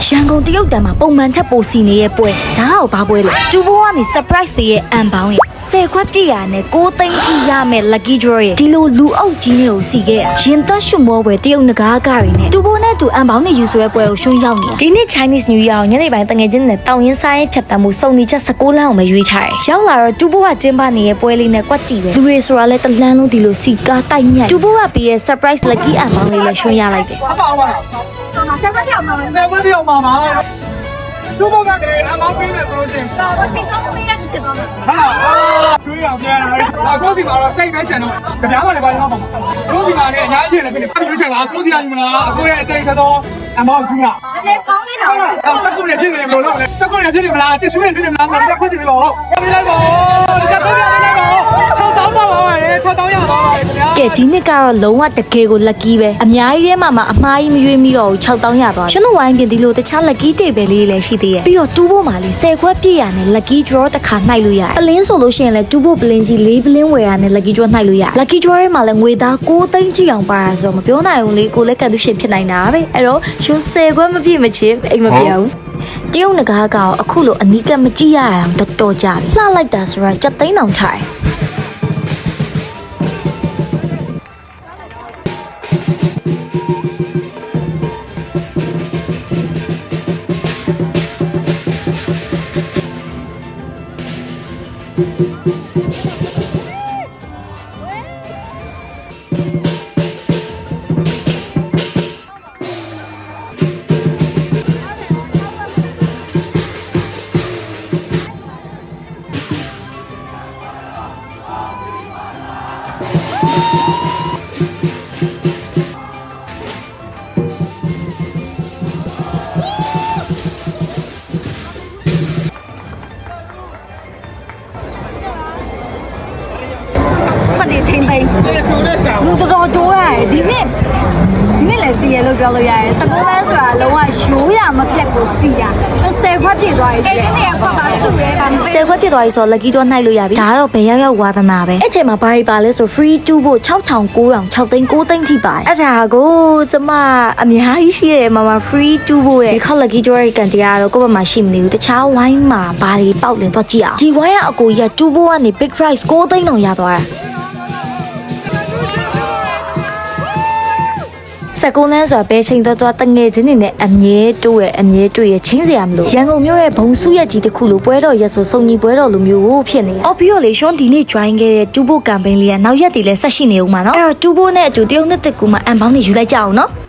ရန်ကုန်တရုတ်တံမှာပုံမှန်ထက်ပိုစီနေတဲ့ပွဲဒါကဘာပွဲလဲတူဘိုကနေ surprise ပေးရဲ့အန်ပေါင်းရဲ့10ခွက်ပြည့်ရနဲ့6သိန်းထိရမယ် lucky draw ရဲ့ဒီလိုလူအုပ်ကြီးနဲ့ကိုစီခဲ့ရရင်သက်ရှုမောပွဲတရုတ်နဂါးကားတွေနဲ့တူဘိုနဲ့တူအန်ပေါင်းနဲ့ယူဆွဲပွဲကိုရှုံးရောက်နေဒီနေ့ Chinese New Year ညနေပိုင်းတငယ်ချင်းနဲ့တောင်ရင်စားရင်ဖြတ်တမ်းမှုစုံနေချက်16လမ်းအောင်ပဲရွေးထားတယ်ရောက်လာတော့တူဘိုကကျင်းပနေတဲ့ပွဲလေးနဲ့ကွက်တီပဲလူတွေဆိုတာလဲတလန်းလုံးဒီလိုစီကားတိုက်ညက်တူဘိုကပြီးရဲ့ surprise lucky အန်ပေါင်းလေးလည်းရှုံးရလိုက်တယ်အပါပါဆက်မပြောင်းပါဘူးဆက်မပြောင်းပါပါသူ့ဘက်ကလည်းအမောင်းပေးနေဆိုလို့ရှိရင်တော့စိတ်ကောင်းပေးရတယ်တော့ဟာကျွေးအောင်ပြန်လာအခုဒီမှာတော့စိတ်တိုင်းချန်တော့ကြပြားမလည်းပါရမှာပါအခုဒီမှာလည်းအများကြီးနေပြီရွေးချယ်ပါအခုဒီအရင်မလားအခုရဲ့အတိတ်တော့အမောင်းကြီးကလည်းပေါင်းနေတာတော့စက်ကုနဲ့ဖြစ်နေမလို့စက်ကုနဲ့ဖြစ်နေမလားတစ်ဆွေးဖြစ်နေမလားတော့ဖြစ်နေလို့ပြလိုက်ပါစက်ကုနဲ့ပြလိုက်ပါ6000ပါပါရေ6000ရပါပါခင်ဗျာကဲဒီနှစ်ကတော့လုံးဝတကယ်ကို lucky ပဲအများကြီးထဲမှာအမှားကြီးမရွေးမိတော့ဘူး6000ရသွားတယ်ကျွန်တော်ဝိုင်းပြင်ဒီလိုတခြား lucky တွေပဲလေးလည်းရှိသေးရဲ့ပြီးတော့တူးဖို့မှာလေ10ခွက်ပြည့်ရနဲ့ lucky draw တစ်ခါနှိုက်လို့ရတယ်ပလင်းဆိုလို့ရှိရင်လည်းတူးဖို့ပလင်းကြီး4ပလင်းဝယ်ရနဲ့ lucky draw နှိုက်လို့ရ lucky draw ထဲမှာလည်းငွေသား6သိန်းကြည့်အောင်ပါရဆိုတော့မပြောနိုင်ဘူးလေကိုလည်းကန်သူရှင်ဖြစ်နိုင်တာပဲအဲ့တော့ရှင်10ခွက်မပြည့်မချင်းအိမ်မပြောဘူးတရုတ်နဂါးကတော့အခုလိုအနီးကပ်မကြည့်ရအောင်တော်တော်ကြပြီလှလိုက်တာဆိုတော့7သိန်းတောင်ထားဒီထင်းသိမ်းလူတော်တိုးရတယ်ဒီနေ့လည်းစီရလို့ပြောလို့ရတယ်19လမ်းဆိုတာလုံးဝရိုးရမပြတ်ကိုစီရကျွန်10ခွက်ပြည့်သွားပြီဒီနေ့ခွက်ပါစုရဲ10ခွက်ပြည့်သွားပြီဆိုတော့ lucky တော့နှိုက်လို့ရပြီဒါကတော့ဘယ်ရောက်ဝါသနာပဲအဲ့ချိန်မှာဘာတွေပါလဲဆို free 2ဖို့6900 6သိန်း9သိန်းထိပါတယ်အဲ့ဒါကိုကျမအများကြီးရှိတယ်မ free 2ဖို့ရဲ့ဒီခေါက် lucky တော့ကန်တရားတော့ကိုယ့်ဘက်မှာရှိမနေဘူးတခြားဝိုင်းမှာဘာတွေပေါက်လင်တော့ကြည့်အောင်ဒီဝိုင်းကအကိုကြီးက2ဖို့ကနေ big price 9သိန်းတောင်ရသွားတာ19လမ်းဆိုတာဘယ်ချိန်တော့တငယ်ချင်းတွေနဲ့အမြဲတိုးရချင်းစရာမလိုရန်ကုန်မြို့ရဲ့ဘုံစုရက်ကြီးတစ်ခုလိုပွဲတော်ရက်ဆိုစုံညီပွဲတော်လိုမျိုးဖြစ်နေရအော်ပြီးတော့လေရှွန်ဒီနေ့ join ခဲ့တဲ့တူဘို campaign လေးကနောက်ရက်တွေလည်းဆက်ရှိနေဦးမှာနော်အဲ့တော့တူဘိုနဲ့အတူတရုတ်နှစ်သက်ကူမှာအန်ပေါင်းနေယူလိုက်ကြအောင်နော်